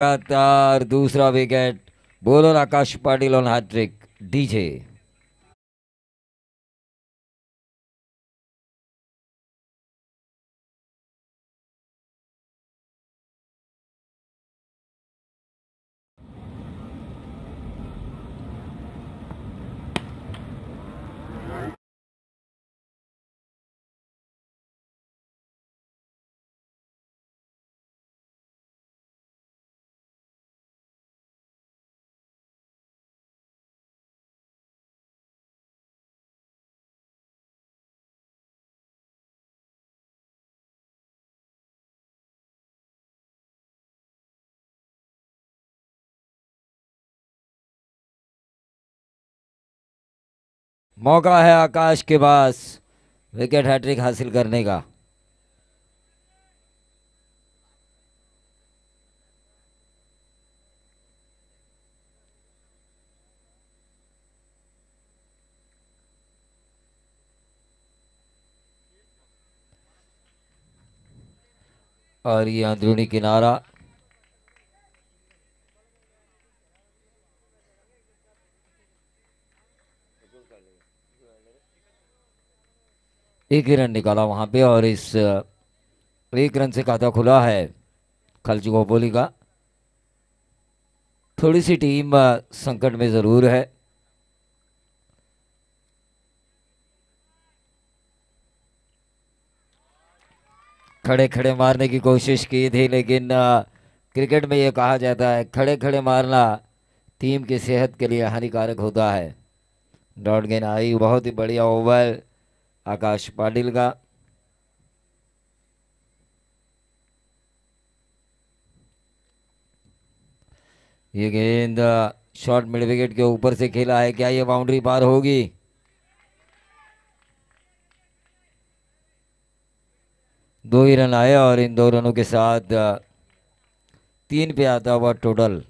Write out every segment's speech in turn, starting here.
लगातार दूसरा wicket. Bowler Akash Patil on hat-trick. DJ. मौका है आकाश के पास विकेट हैट्रिक हासिल करने का। और ये अंदरूनी किनारा। एक ही रन निकाला वहां पे और इस एक रन से खाता खुला है खलजी खोपोली का। थोड़ी सी टीम संकट में जरूर है। खड़े खड़े मारने की कोशिश की थी लेकिन क्रिकेट में ये कहा जाता है खड़े खड़े मारना टीम की सेहत के लिए हानिकारक होता है। डॉट गेंद आई, बहुत ही बढ़िया ओवर आकाश पाटिल का। ये गेंद शॉर्ट मिड विकेट के ऊपर से खेला है, क्या ये बाउंड्री पार होगी? दो ही रन आए और इन दो रनों के साथ 3 पे आता हुआ टोटल।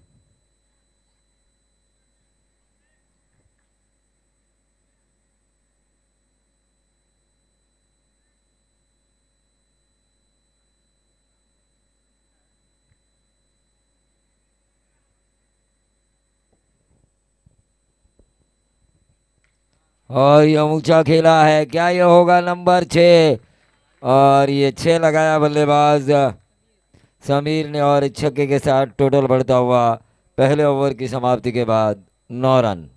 और ये ऊंचा खेला है, क्या ये होगा नंबर 6? और ये 6 लगाया बल्लेबाज समीर ने और इस छक्के के साथ टोटल बढ़ता हुआ पहले ओवर की समाप्ति के बाद 9 रन।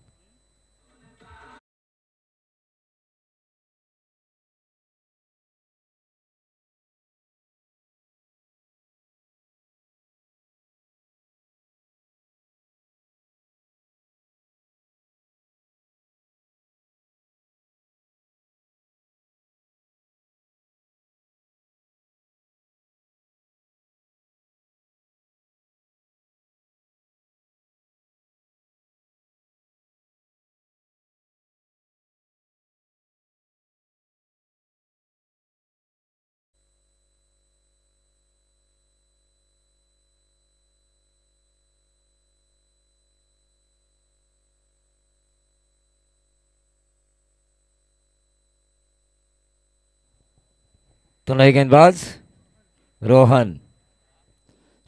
तो नए गेंदबाज रोहन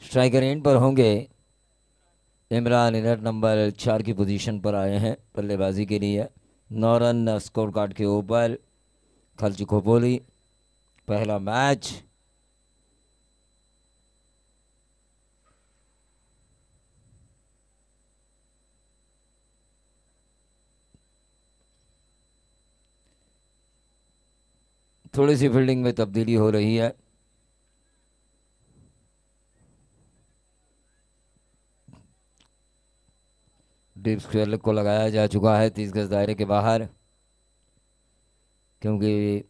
स्ट्राइकर एंड पर होंगे। इमरान इनर नंबर 4 की पोजीशन पर आए हैं बल्लेबाजी के लिए। 9 रन स्कोर कार्ड के ऊपर खलजी खोपोली। पहला मैच। थोड़ी सी फील्डिंग में तब्दीली हो रही है। डीप स्क्वेयर को लगाया जा चुका है 30 गज दायरे के बाहर, क्योंकि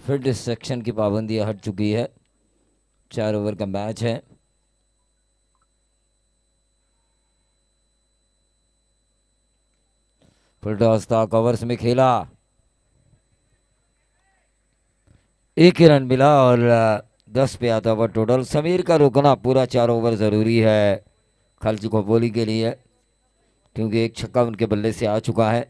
फील्ड सेक्शन की पाबंदी हट चुकी है। 4 ओवर का मैच है। फुल टॉस था, कवर्स में खेला, एक ही रन मिला और 10 पे आता हुआ टोटल। समीर का रुकना पूरा 4 ओवर ज़रूरी है खलजी खोपोली के लिए, क्योंकि एक छक्का उनके बल्ले से आ चुका है।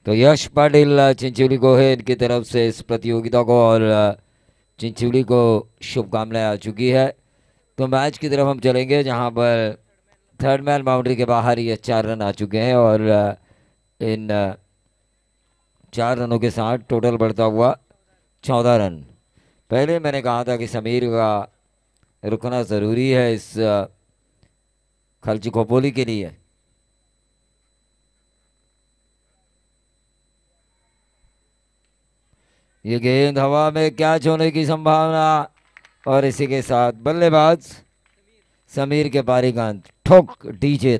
तो यश पाटिल चिंचोली को है इनकी तरफ से इस प्रतियोगिता को, और चिंचोली को शुभकामनाएं आ चुकी है। तो मैच की तरफ हम चलेंगे जहां पर थर्ड मैन बाउंड्री के बाहर ये 4 रन आ चुके हैं, और इन 4 रनों के साथ टोटल बढ़ता हुआ 14 रन। पहले मैंने कहा था कि समीर का रुकना ज़रूरी है इस खलची खोपोली के लिए। ये गेंद हवा में कैच होने की संभावना, और इसी के साथ बल्लेबाज समीर के पारी गेंद ठोक डीजे।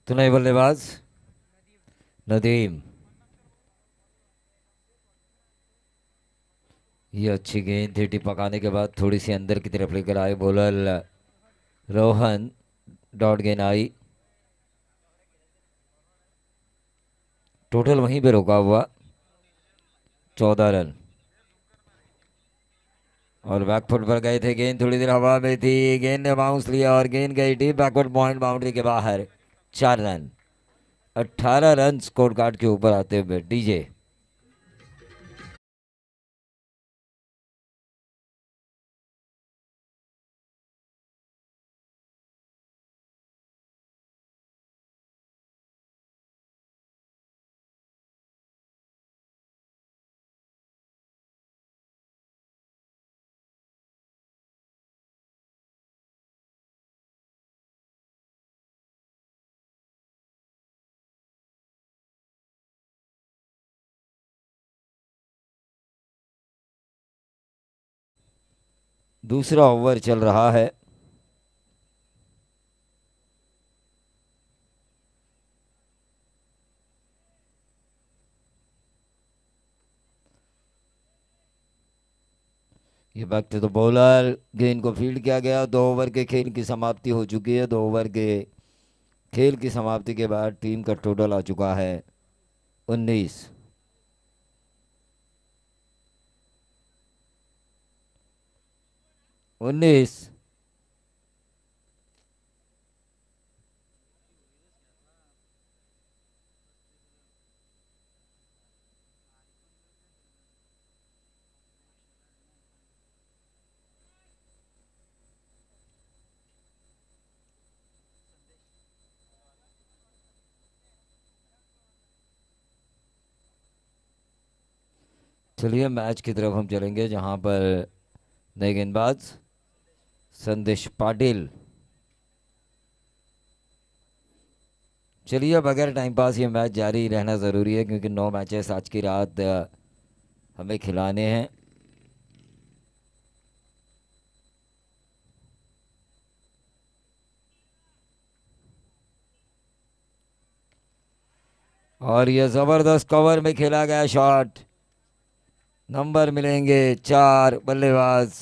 तो नए बल्लेबाज नदीम। ये अच्छी गेंद थी, टिप पकाने के बाद थोड़ी सी अंदर की तरफ लेकर आए बॉलर रोहन, डॉट गेंद आई, टोटल वहीं पे रुका हुआ 14 रन। और बैकफुट पर गए थे, गेंद थोड़ी देर हवा में थी, गेंद ने बाउंस लिया और गेंद गई डीप बैकवर्ड पॉइंट बाउंड्री के बाहर। 4 रन, 18 रन स्कोर कार्ड के ऊपर आते हुए डीजे। दूसरा ओवर चल रहा है। ये बैक टू द बॉलर, गेंद को फील्ड किया गया। 2 ओवर के खेल की समाप्ति हो चुकी है। 2 ओवर के खेल की समाप्ति के बाद टीम का टोटल आ चुका है 19। 19। चलिए मैच की तरफ हम चलेंगे जहां पर नए गेंदबाज संदेश पाटिल। चलिए अब बगैर टाइम पास ये मैच जारी रहना ज़रूरी है, क्योंकि 9 मैचेस आज की रात हमें खिलाने हैं। और ये ज़बरदस्त कवर में खेला गया शॉट, नंबर मिलेंगे 4 बल्लेबाज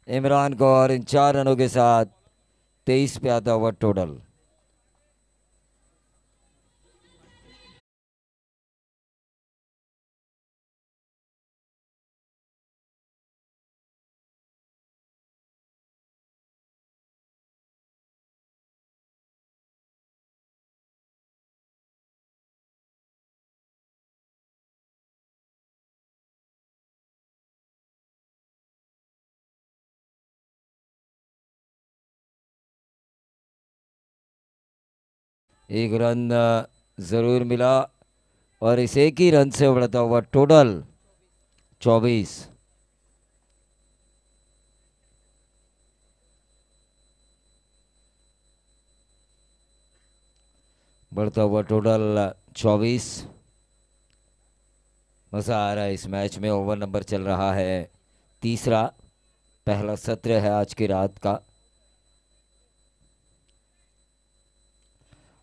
इमरान को, और इन 4 रनों के साथ 23 पे आता हुआ टोटल। एक रन ज़रूर मिला और इस एक ही रन से बढ़ता हुआ टोटल 24। बढ़ता हुआ टोटल 24। मज़ा आ रहा है इस मैच में। ओवर नंबर चल रहा है तीसरा, पहला सत्र है आज की रात का।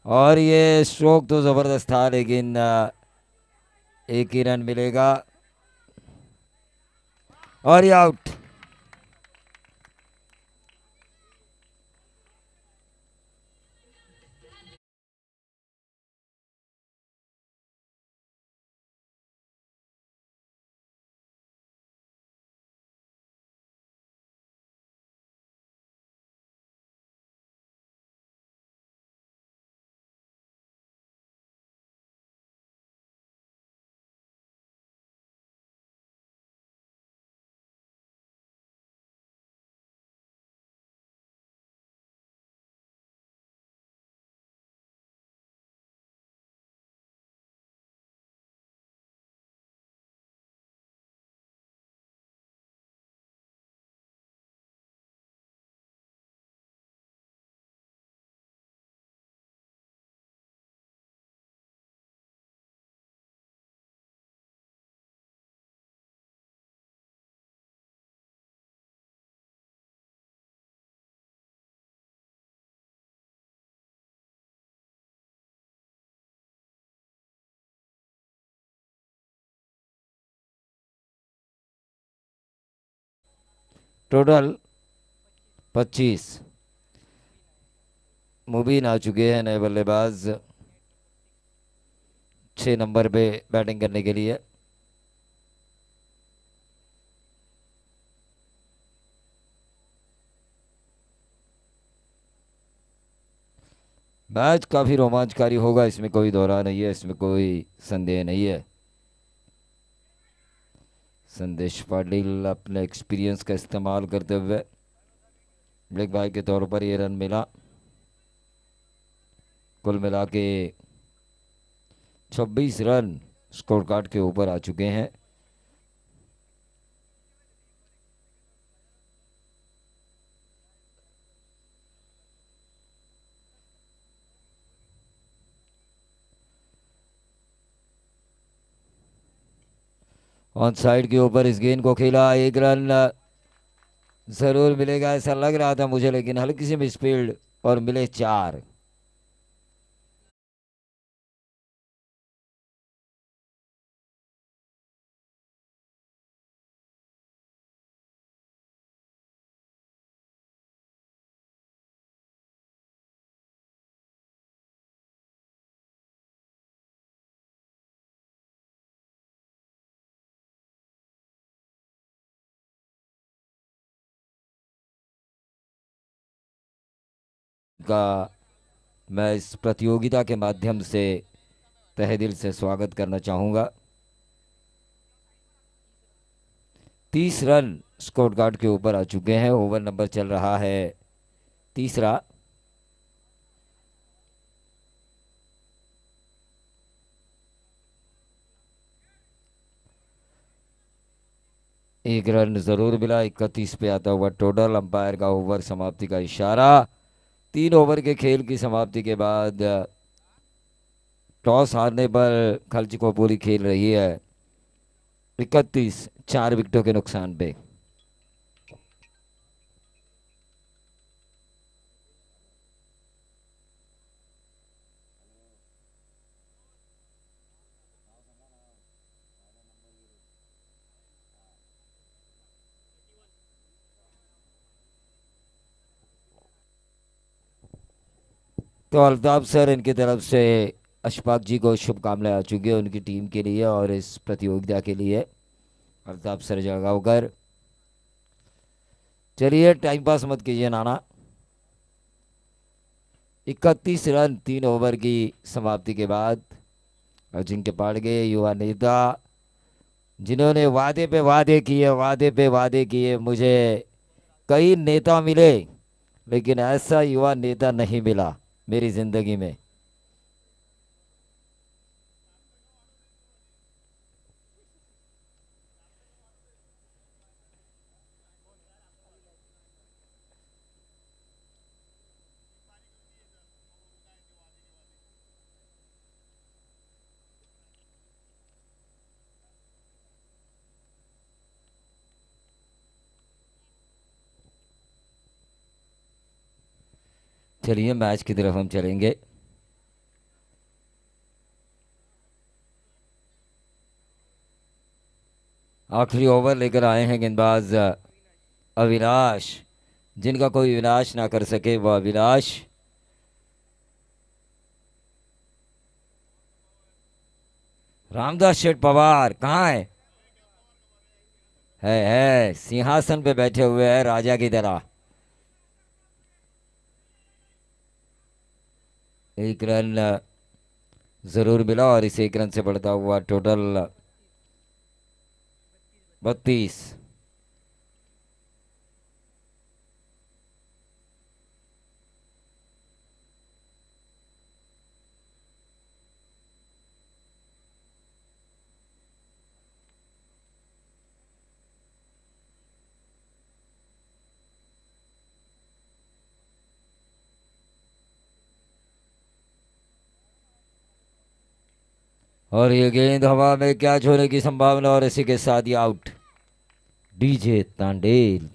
और ये स्ट्रोक तो ज़बरदस्त था, लेकिन एक ही रन मिलेगा और ये आउट। टोटल 25। मुबीन आ चुके हैं नए बल्लेबाज 6 नंबर पे बैटिंग करने के लिए। मैच काफ़ी रोमांचकारी होगा, इसमें कोई दौरा नहीं है, इसमें कोई संदेह नहीं है। संदेश पाटिल अपने एक्सपीरियंस का इस्तेमाल करते हुए ब्लैक बॉय के तौर पर ये रन मिला। कुल मिला के 26 रन स्कोर कार्ड के ऊपर आ चुके हैं। ऑन साइड के ऊपर इस गेंद को खेला, एक रन जरूर मिलेगा ऐसा लग रहा था मुझे, लेकिन हल्की सी मिसफील्ड और मिले 4। का मैं इस प्रतियोगिता के माध्यम से तहे दिल से स्वागत करना चाहूँगा। 30 रन स्कोर कार्ड के ऊपर आ चुके हैं। ओवर नंबर चल रहा है तीसरा। एक रन जरूर मिला, 31 पे आता हुआ टोटल। अंपायर का ओवर समाप्ति का इशारा। 3 ओवर के खेल की समाप्ति के बाद टॉस हारने पर खर्च को पूरी खेल रही है 31, 4 विकेटों के नुकसान पे। तो अल्ताफ सर, इनकी तरफ से अशफाक जी को शुभकामनाएं आ चुकी है उनकी टीम के लिए और इस प्रतियोगिता के लिए। अल्ताफ सर जगावकर, चलिए टाइम पास मत कीजिए नाना। 31 रन 3 ओवर की समाप्ति के बाद अजिंक्य पाड़गे, युवा नेता जिन्होंने वादे पे वादे किए, वादे पे वादे किए। मुझे कई नेता मिले, लेकिन ऐसा युवा नेता नहीं मिला मेरी ज़िंदगी में। चलिए मैच की तरफ हम चलेंगे। आखिरी ओवर लेकर आए हैं गेंदबाज अविनाश, जिनका कोई विनाश ना कर सके वह अविनाश। रामदास शेठ पवार कहाँ है सिंहासन पे बैठे हुए हैं राजा की तरह। एक रन जरूर मिला और इस एक रन से बढ़ता हुआ टोटल 32। और ये गेंद हवा में कैच होने की संभावना और इसी के साथ ही आउट। डीजे तांडेल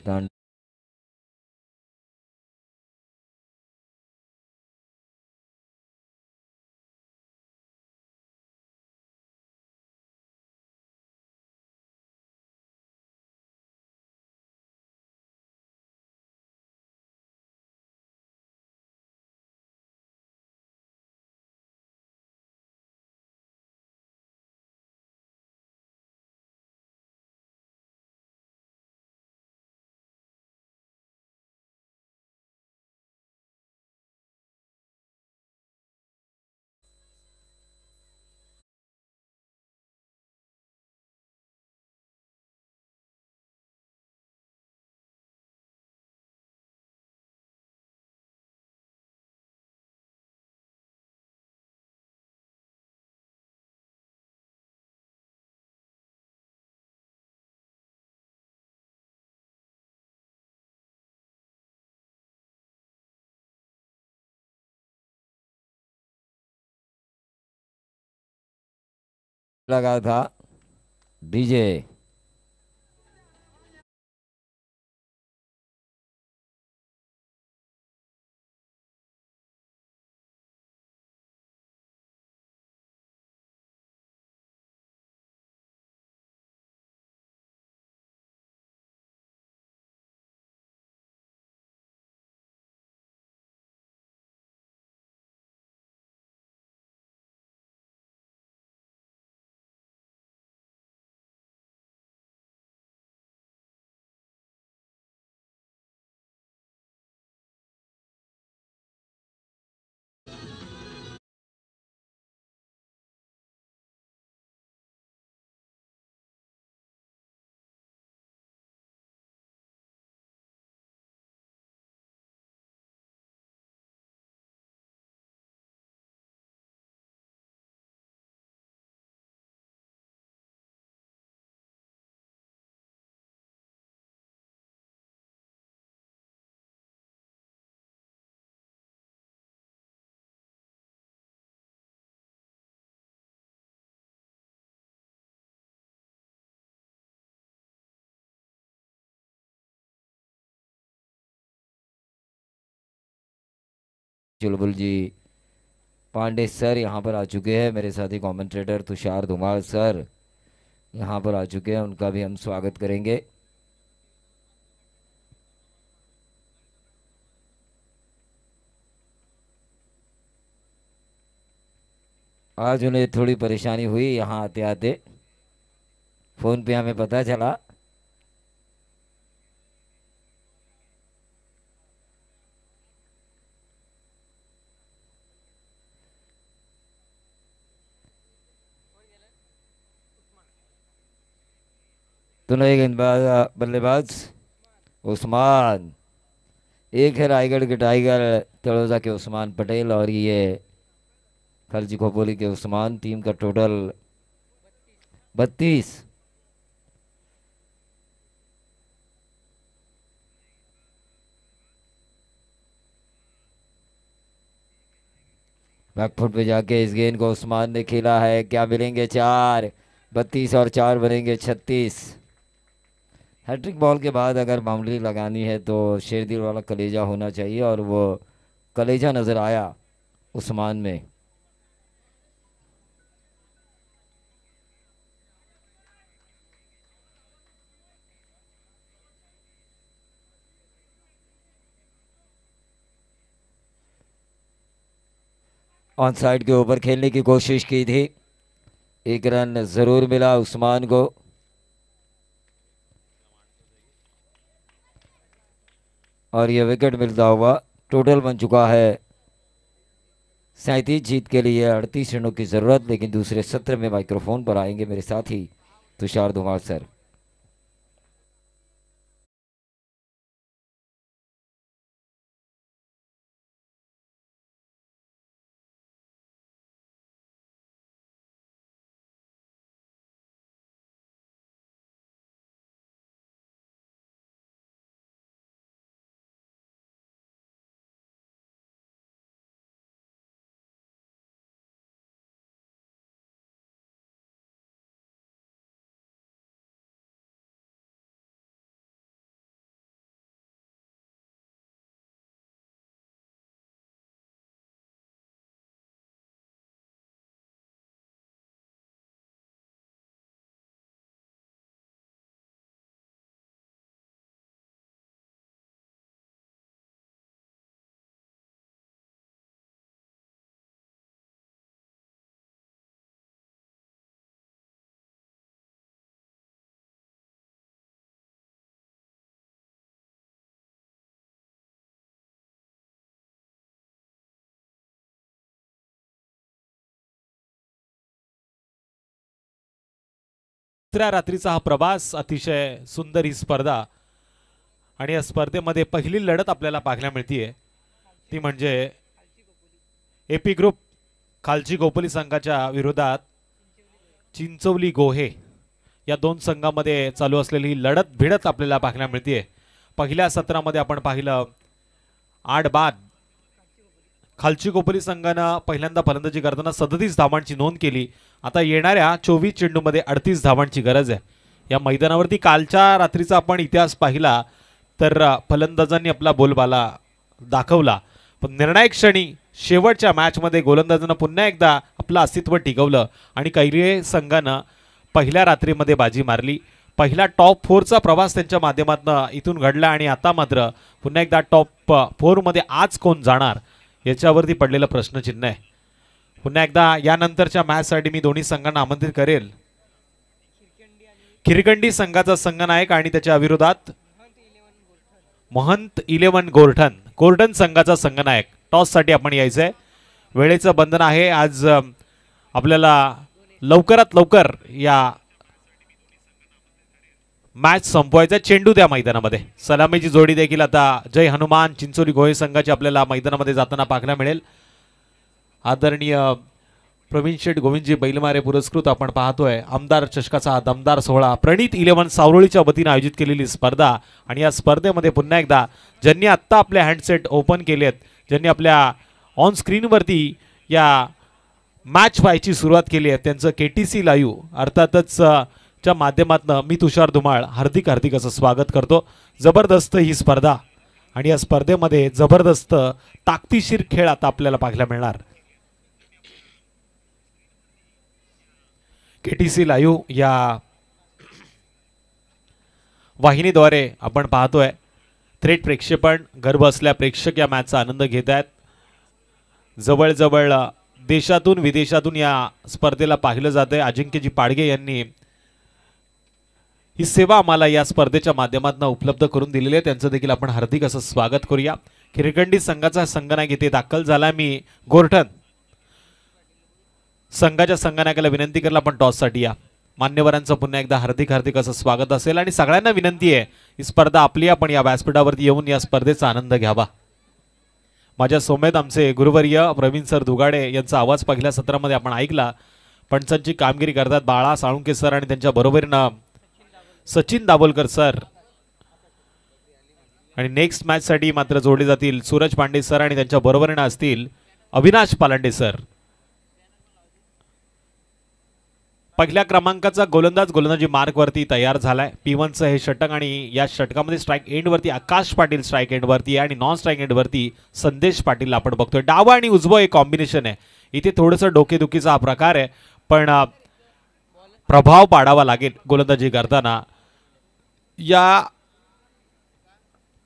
लगा था। डीजे चुलबुल जी पांडे सर यहाँ पर आ चुके हैं। मेरे साथी कमेंटेटर तुषार धुमाल सर यहाँ पर आ चुके हैं, उनका भी हम स्वागत करेंगे। आज उन्हें थोड़ी परेशानी हुई यहाँ आते आते, फ़ोन पे हमें पता चला। तो नए गेंदबाज बल्लेबाज उस्मान, एक है रायगढ़ के टाइगर तलोजा के उस्मान पटेल और ये खलजी खोपोली के उस्मान। टीम का टोटल 32। बैकफुट पे जाके इस गेंद को उस्मान ने खेला है, क्या मिलेंगे 4। 32 और 4 बनेंगे 36। हैट्रिक बॉल के बाद अगर बाउंड्री लगानी है तो शेरदिल वाला कलेजा होना चाहिए और वो कलेजा नज़र आया उस्मान में। ऑन साइड के ऊपर खेलने की कोशिश की थी, एक रन ज़रूर मिला उस्मान को। और यह विकेट मिलता हुआ टोटल बन चुका है 37। जीत के लिए 38 रनों की ज़रूरत, लेकिन दूसरे सत्र में माइक्रोफोन पर आएंगे मेरे साथी तुषार धुमाल सर। तिसऱ्या रात्रीचा हा प्रवास, अतिशय सुंदर ही स्पर्धा आणि या स्पर्धेमध्ये पहिली लढत आपल्याला पाहायला मिळतीये ती म्हणजे एपी ग्रुप खालची गोपली संघाच्या विरोधात चिंचवली गोहे या दोन संघांमध्ये चालू असलेली ही लढत भिडत आपल्याला पाहायला मिळतीये। पहिल्या सत्रामध्ये आपण पाहिलं 8 बाद खालची गोपली संघानं पहिल्यांदा फलंदाजी करताना 37 धावांची नोंद केली। आता येणाऱ्या 24 चेंडूमध्ये 38 धावांची गरज आहे। या मैदानावरती कालच्या रात्रीचा आपण इतिहास पाहिला तर फलंदाजांनी आपला बोलबाला दाखवला, पण निर्णायक क्षणी शेवटच्या मॅचमध्ये गोलंदाजांना पुन्हा एकदा आपलं अस्तित्व टिकवलं आणि कैरी संघानं पहिल्या रात्रीमध्ये बाजी मारली। पहिला टॉप 4चा प्रवास त्यांच्या माध्यमातून इथून घडला आणि आता मात्र पुन्हा एकदा टॉप 4 मध्ये आज कोण जाणार याच्यावरती पडलेलं प्रश्नचिन्ह आहे। पुन्हा एकदा यानंतरच्या मॅचसाठी मी दोन्ही संघांना आमंत्रित करेल। खिरकंडी संघाचा संघनायक आणि त्याच्या विरोधात महंत 11 गोर्टन संघाचा संघनायक। टॉस साठी आपण यायचंय, वेळेचं बंधन आहे आज, आपल्याला लवकरात लवकर या मॅच संपवायचा। चेंडू त्या मैदानामध्ये सलामीची जोडी देखील आता जय हनुमान चिंचोली गोहे संघाची आपल्याला मैदानामध्ये जाताना पाहायला मिळेल। आदरणीय प्रवीण शेठ गोविंदजी बैलमारे पुरस्कृत आपण पाहतोय आमदार चषकाचा दमदार सोहळा प्रणित 11 सावरोळीच्या वतीने आयोजित केलेली स्पर्धा आणि या स्पर्धेमध्ये पुन्हा एकदा ज्यांनी आत्ता आपले हँडसेट ओपन केलेत, ज्यांनी आपल्या ऑन स्क्रीनवरती या मॅच पाहायची सुरुवात केली आहे त्यांचं केटीसी लाईव्ह अर्थातच च्या माध्यमातून मी तुषार धुमाळ हार्दिक असं स्वागत करतो। जबरदस्त ही स्पर्धा आणि या स्पर्धेमध्ये जबरदस्त ताकदीशीर खेळ आता आपल्याला पाहायला मिळणार। केटीसी लाईव्ह या वाहिनीद्वारे आपण पाहतोय थेट प्रेक्षेपण, घर बसल्या प्रेक्षक या मॅचचा आनंद घेत आहेत। जवळजवळ देशातून विदेशातून या स्पर्धेला पाहिलं जातंय। अजिंक्यजी पाडगे यांनी ही सेवा आम्हाला या स्पर्धेच्या माध्यमातून उपलब्ध करून दिलेली आहे, त्यांचं देखील आपण हार्दिक असं स्वागत करूया। खिरकंडी संघाचा संघनायक इथे दाखल झाला, मी गोर्टन संघाच्या संघनायकाला विनंती करला आपण टॉस साठी या। मान्यवरांचं पुन्हा एकदा हार्दिक असं स्वागत असेल आणि सगळ्यांना विनंती आहे ही स्पर्धा आपली, आपण या व्यासपीठावरती येऊन या स्पर्धेचा आनंद घ्यावा। माझ्या सोमेत आमचे गुरुवर्य प्रवीण सर दुगाडे यांचा आवाज पहिल्या सत्रामध्ये आपण ऐकला। पंचांची कामगिरी करतात बाळा साळुंके सर आणि त्यांच्या बरोबरीनं सचिन दाभोलकर सर आणि नेक्स्ट मॅच साठी मात्र जोडले जातील सूरज पांडे सर आणि त्यांच्या बरोबरीनं असतील अविनाश पालांडे सर। पहिल्या क्रमांकाचा गोलंदाज गोलंदाजी मार्कवरती तयार झालाय. P1चं हे षटक आणि या षटकामध्ये स्ट्राईक एंडवरती आकाश पाटील स्ट्राईक एंडवरती आणि नॉन स्ट्राईक एंडवरती संदेश पाटील आपण बघतोय. डावा आणि उजवं हे कॉम्बिनेशन आहे. इथे थोडंसं डोकेदुखीचा हा प्रकार आहे, पण प्रभाव पाडावा लागेल गोलंदाजी करताना. या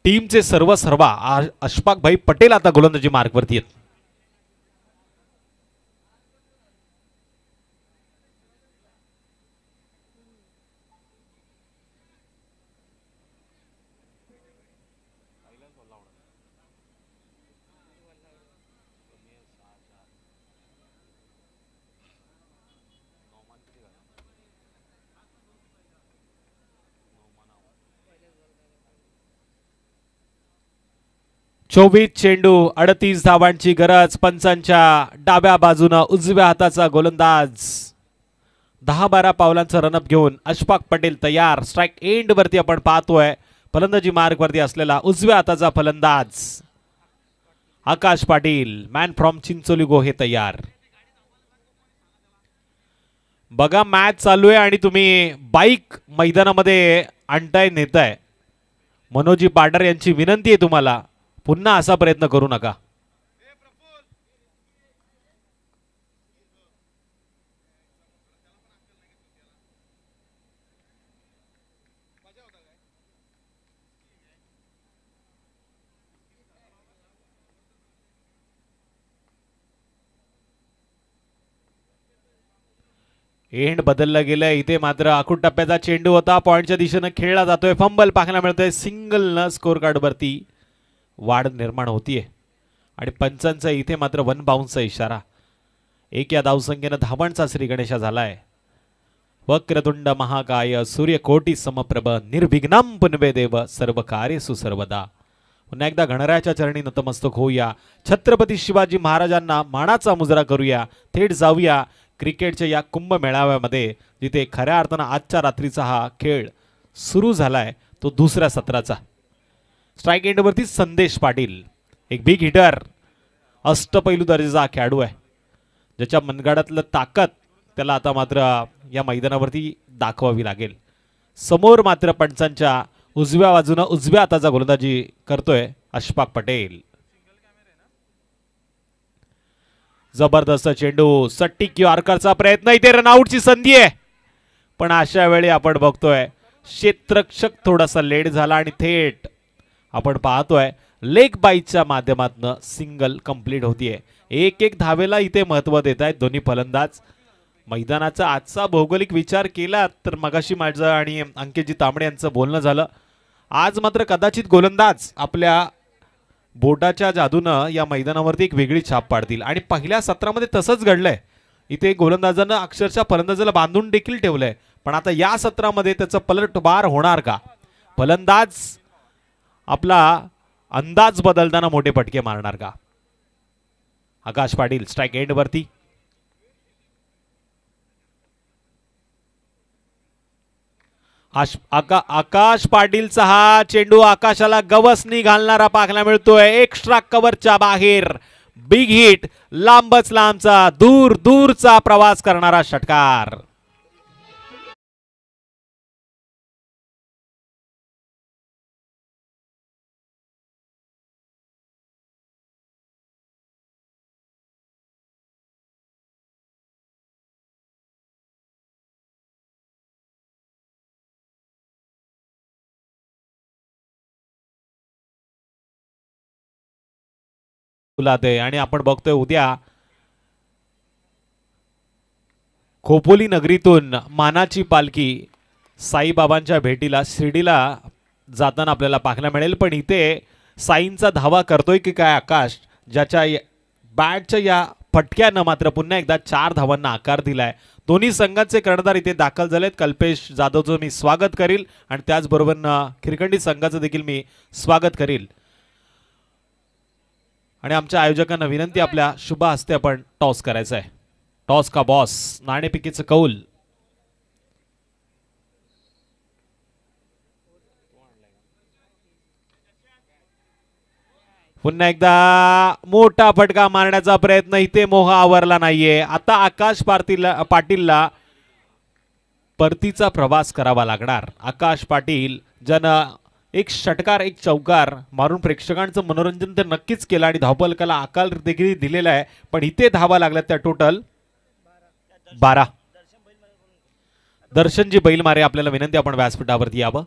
टीमचे सर्व अशफाक भाई पटेल आता गोलंदाजी मार्कवरती आहेत. चोवीस चेंडू 38 धावांची गरज. पंचांच्या डाव्या बाजूनं उजव्या हाताचा गोलंदाज 10-12 पावलांचा रनअप घेऊन अशफाक पटेल तयार. स्ट्राईक एंड वरती आपण पाहतोय फलंदाजी मार्क वरती असलेला उजव्या हाताचा फलंदाज आकाश पाटील मॅन फ्रॉम चिंचोली गो हे तयार. बघा मॅच चालू आहे आणि तुम्ही बाईक मैदानामध्ये आणताय नेताय. मनोजी पाडर यांची विनंती आहे तुम्हाला, पुन्हा असा प्रयत्न करू नका. एंड बदललं गेलंय. इथे मात्र आखूड टप्प्याचा चेंडू होता, पॉइंटच्या दिशेने खेळला जातोय. फंबल पाहायला मिळतोय. सिंगल न स्कोर कार्ड वरती वाढ निर्माण होतीये आणि पंचांचा इथे मात्र वन बाउन्सचा इशारा. एक या धावसंख्येनं धावांचा श्री गणेशा झालाय. वक्रतुंड महाकाय सूर्यकोटी समप्रभ निर्विघ्नं पुनवे देव सर्व कार्येषु सर्वदा. पुन्हा एकदा गणरायाच्या चरणी नतमस्तक होऊया. छत्रपती शिवाजी महाराजांना मानाचा मुजरा करूया. थेट जाऊया क्रिकेटच्या या कुंभ मेळाव्यामध्ये, जिथे खऱ्या अर्थानं आजच्या रात्रीचा हा खेळ सुरू झालाय, तो दुसऱ्या सत्राचा. स्ट्राईक एंडवरती संदेश पाटील एक बिग हिटर, अष्टपैलू दर्जाचा खेळाडू आहे, ज्याच्या मनगडातलं ताकद त्याला आता मात्र या मैदानावरती दाखवावी लागेल. समोर मात्र पंचांच्या उजव्या बाजूनं उजव्या हाताचा गोलंदाजी करतोय अशफाक पटेल. जबरदस्त चेंडू, सट्टी यॉर्करचा प्रयत्न, इथे रनआउटची संधी आहे, पण अशा वेळी आपण बघतोय क्षेत्ररक्षक थोडासा लेट झाला आणि थेट आपण पाहतोय लेग बाईच्या माध्यमातून सिंगल कंप्लीट होतीये. एक एक धावेला इथे महत्व देत आहेत दोन्ही फलंदाज. मैदानाचा आजचा भौगोलिक विचार केला तर मगाशी माझं आणि अंकितजी तांबडे यांचं बोलणं झालं. आज मात्र कदाचित गोलंदाज आपल्या बोटाच्या जादूनं या मैदानावरती एक वेगळी छाप पाडतील आणि पहिल्या सत्रामध्ये तसंच घडलंय. इथे गोलंदाजानं अक्षरशः फलंदाजाला बांधून देखील ठेवलंय, पण आता या सत्रामध्ये त्याचं पलटवार होणार का? फलंदाज आपला अंदाज बदलताना मोठे फटके मारणार का? आकाश पाटील स्ट्राईक एंड वरती. आकाश पाटीलचा हा चेंडू आकाशाला गवसणी घालणारा पाहायला मिळतोय. एक्स्ट्रा कव्हरच्या बाहेर बिग हिट, लांबच लांबचा दूर दूरचा प्रवास करणारा षटकार. आणि आपण बघतोय उद्या खोपोली नगरीतून मानाची पालखी साईबाबांच्या भेटीला शिर्डीला जाताना आपल्याला पाहायला मिळेल. पण इथे साईंचा धावा करतोय की काय आकाश, ज्याच्या बॅटच्या या फटक्यानं मात्र पुन्हा एकदा 4 धावांना आकार दिलाय. दोन्ही संघाचे कर्णधार इथे दाखल झालेत. कल्पेश जाधवचं मी स्वागत करील आणि त्याचबरोबर खिरकंडी संघाचं देखील मी स्वागत करील. आणि आमच्या आयोजकांना विनंती, आपल्या शुभ हस्ते आपण टॉस करायचा आहे. टॉस का बॉस, नाणेफेकीचं कौल. पुन्हा एकदा मोठा फटका मारण्याचा प्रयत्न, इथे मोह आवरला नाहीये. आता आकाश पाटीलला परतीचा प्रवास करावा लागणार. आकाश पाटील ज्यानं एक षटकार एक चौकार मारून प्रेक्षकांचं मनोरंजन तर नक्कीच केलं आणि धावफलकाला आकार देखील दिलेला आहे, पण इथे धावा लागल्यात त्या टोटल 12. दर्शनजी बैलमारे आपल्याला विनंती, आपण व्यासपीठावरती यावं.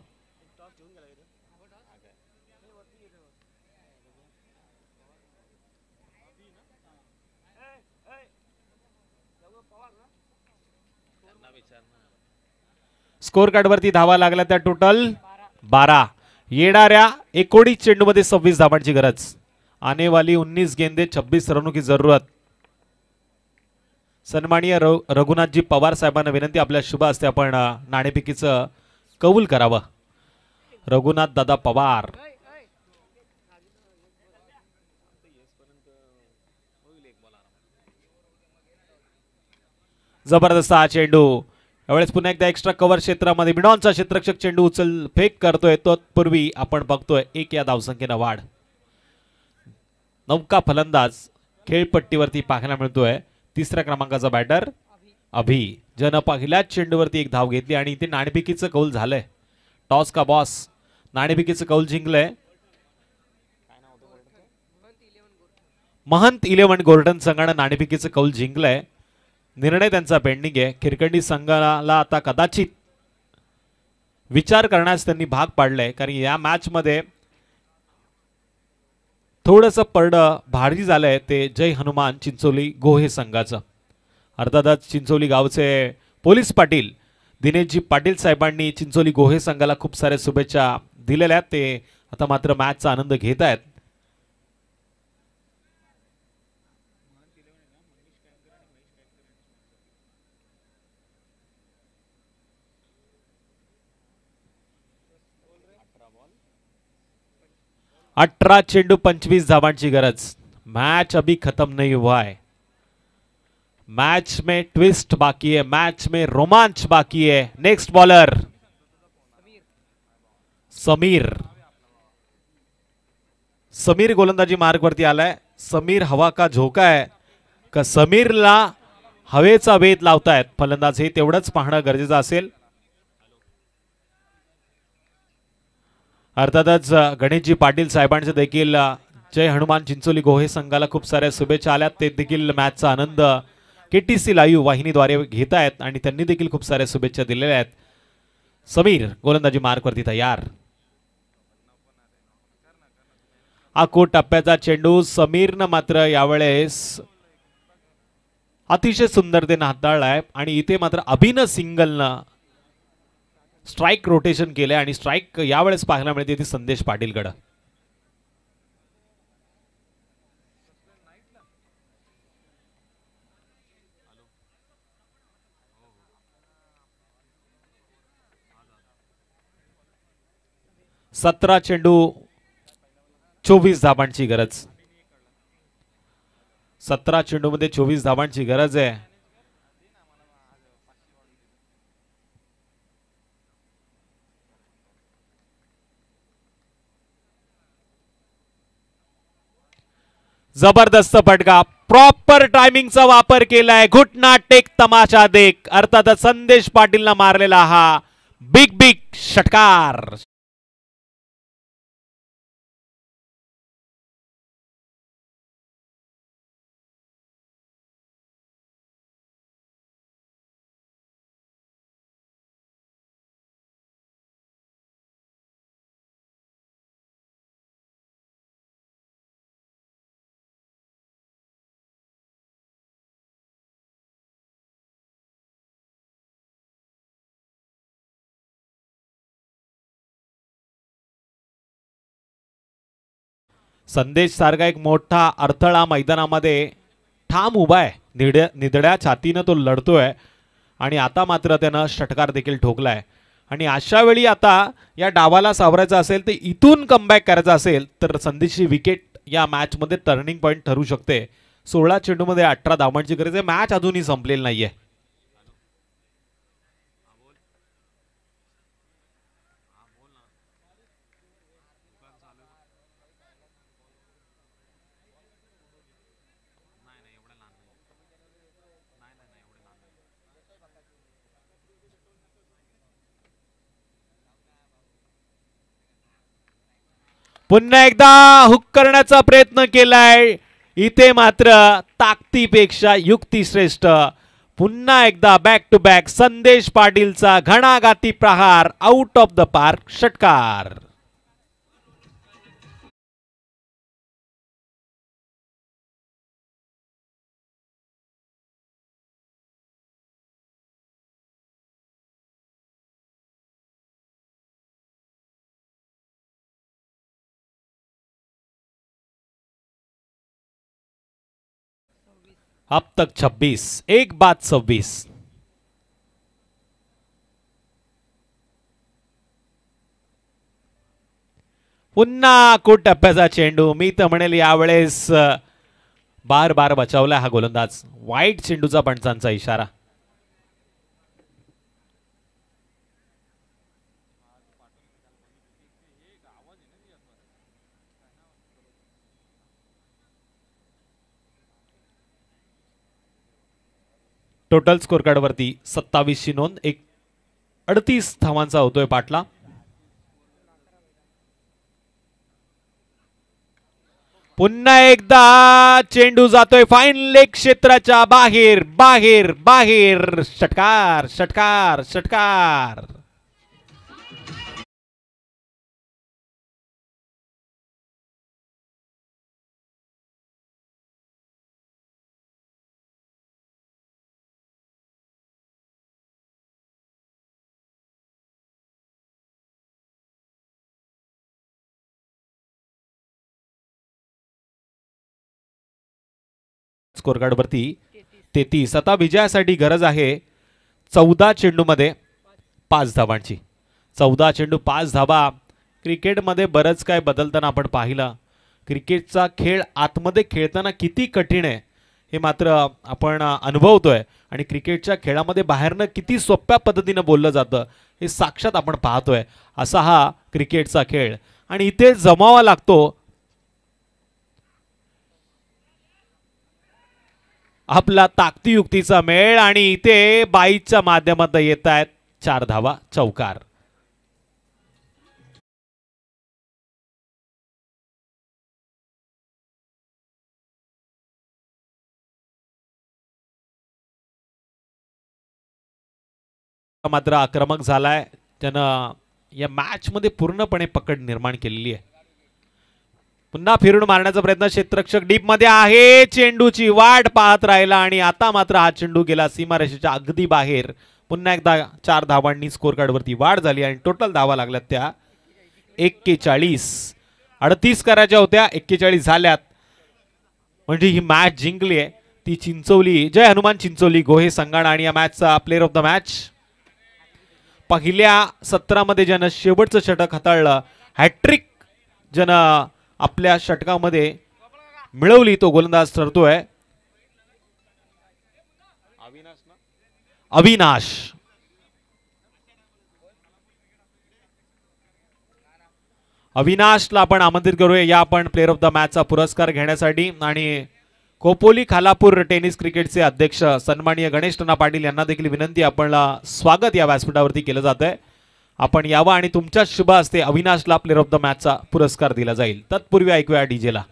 स्कोर कार्ड वरती धावा लागल्या त्या टोटल 12. येणाऱ्या 19 चेंडूमध्ये 26 धावांची गरज. आने वाली 19 गेंदे 26 रनों की जरूरत. सन्माननीय रघुनाथजी पवार साहेबांना विनंती, आपल्या शुभ हस्ते आपण नाणेफेकीचं कौल करावं. रघुनाथ दादा पवार. जबरदस्त हा चेंडू. यावेळेस पुन्हा एकदा एक्स्ट्रा कव्हर क्षेत्रामध्ये मिडॉनचा क्षेत्ररक्षक चेंडू उचल फेक करतोय. तत्पूर्वी आपण बघतोय 1 या धावसंख्येनं वाढ. नौका फलंदाज खेळपट्टीवरती पाहायला मिळतोय. 3ऱ्या क्रमांकाचा बॅटर अभि, ज्यानं पहिल्याच चेंडूवरती एक धाव घेतली आणि इथे नाणेफेकीचं कौल झालंय. टॉस का बॉस नाणेफेकीचं कौल जिंकलंय. महंत 11 गोर्डन संघानं नाणेफेकीचं कौल जिंकलंय. निर्णय त्यांचा पेंडिंग आहे. खिरकंडी संघाला आता कदाचित विचार करण्यास त्यांनी भाग पाडलंय, कारण या मॅच मध्ये थोडंसं परडं भारी झालंय ते जय हनुमान चिंचोली गोहे संघाचं. अर्थातच चिंचोली गावचे पोलीस पाटील दिनेशजी पाटील साहेबांनी चिंचोली गोहे संघाला खूप साऱ्या शुभेच्छा दिलेल्या आहेत. ते आता मात्र मॅचचा आनंद घेत आहेत. अठरा चेंडू 25 धावांची गरज. मैच अभी खत्म नहीं हुआ है. मैच में ट्विस्ट बाकी है, मैच में रोमांच बाकी है. Next bowler Sameer. समीर गोलंदाजी मार्ग वरती आलाय. समीर हवा का झोका है का समीरला हवेचा वेध लावतायत फलंदाज, हे तेवढंच पाहणं गरजेचं असेल. अर्थातच गणेशजी पाटील साहेबांचे देखील जय हनुमान चिंचोली गोहे संघाला खूप साऱ्या शुभेच्छा आल्यात. ते देखील मॅचचा आनंद केटीसी लाईव्ह वाहिनीद्वारे घेत आहेत आणि त्यांनी देखील खूप साऱ्या शुभेच्छा दिलेल्या आहेत. समीर गोलंदाजी मार्कवरती तयार. आखो टप्प्याचा चेंडू समीरनं मात्र यावेळेस अतिशय सुंदरतेने हाताळलाय आणि इथे मात्र अभिनव सिंगलनं स्ट्राइक रोटेशन केले आणि स्ट्राइक यावेळेस पाहायला मिळते ती संदेश पाटीलकडे. सतरा चेंडू 24 धावांची गरज. 17 चेंडू मध्ये 24 धावांची गरज आहे. जबरदस्त फटका, प्रॉपर टायमिंगचा वापर केलाय. घुटना टेक तमाशा देख. अर्थात संदेश पाटीलनं मारलेला हा बिग बिग षटकार. संदेश सारखा एक मोठा अडथळा मैदानामध्ये ठाम उभा आहे. निधड्या छातीनं तो लढतोय आणि आता मात्र त्यानं षटकार देखील ठोकलाय. आणि अशा वेळी आता या डावाला सावरायचं असेल तर इथून कमबॅक करायचं असेल तर संदेशची विकेट या मॅच मध्ये टर्निंग पॉइंट ठरू शकते. 16 चेंडूमध्ये 18 धावांची गरज आहे. मॅच अजूनही संपलेली नाहीये. पुन्हा एकदा हुक करण्याचा प्रयत्न केलाय. इथे मात्र ताकदीपेक्षा युक्ती श्रेष्ठ. पुन्हा एकदा बॅक टू बॅक संदेश पाटीलचा घणाघाती प्रहार. आउट ऑफ द पार्क षटकार. अब तक 26 एक बाद 26. पुन्हा आखूड टप्प्याचा चेंडू. मी तर म्हणेल यावेळेस बार बार बचावला हा गोलंदाज. वाईट चेंडूचा पंचांचा इशारा. टोटल स्कोर कार्ड वरती 27 ची नोंद. 38 धावांचा होतोय पाटला. पुन्हा एकदा चेंडू जातोय फाईन लेग क्षेत्राच्या बाहेर बाहेर बाहेर. षटकार षटकार षटकार. स्कोर कार्ड वरती 33. आता विजयासाठी गरज आहे 14 चेंडूमध्ये 5 धावांची. 14 चेंडू 5 धावा. क्रिकेटमध्ये बरंच काय बदलताना आपण पाहिलं. क्रिकेटचा खेळ आतमध्ये खेळताना किती कठीण आहे हे मात्र आपण अनुभवतोय. आणि क्रिकेटच्या खेळामध्ये बाहेरनं किती सोप्या पद्धतीनं बोललं जातं हे साक्षात आपण पाहतोय. असा हा क्रिकेटचा खेळ. आणि इथे जमावा लागतो आपला ताकदीयुक्तीचा मेळ. आणि इथे बाईच्या माध्यमातून येत आहेत 4 धावा. चौकार. मात्र आक्रमक झालाय. त्यानं या मॅच मध्ये पूर्णपणे पकड निर्माण केलेली आहे. पुन्हा फिरून मारण्याचा प्रयत्न. क्षेत्ररक्षक डीप मध्ये आहे. चेंडूची वाट पाहत राहिला आणि आता मात्र हा चेंडू गेला सीमारेषेच्या अगदी बाहेर. पुन्हा एकदा 4 धावांनी स्कोर कार्ड वरती वाढ झाली आणि टोटल धावा लागल्यात त्या 41. 38 करायच्या होत्या, 41 झाल्यात. म्हणजे ही मॅच जिंकली आहे ती चिंचोली. जय हनुमान चिंचोली गोहे संघाणा. आणि या मॅचचा प्लेयर ऑफ द मॅच पहिल्या सत्रामध्ये ज्यानं शेवटचं षटक हाताळलं, हॅट्रिक ज्यानं आपल्या षटकामध्ये मिळवली, तो गोलंदाज ठरतोय अविनाश. अविनाशला आपण आमंत्रित करूया या आपण प्लेयर ऑफ द मॅचचा पुरस्कार घेण्यासाठी. आणि खोपोली खालापूर टेनिस क्रिकेटचे अध्यक्ष सन्माननीय गणेश टना पाटील यांना देखील विनंती, आपण स्वागत या व्यासपीठावरती केलं जात आहे. आपण यावं आणि तुमच्या शुभ हस्ते अविनाशला प्लेयर ऑफ द मॅचचा पुरस्कार दिला जाईल. तत्पूर्वी ऐकूया डीजेला.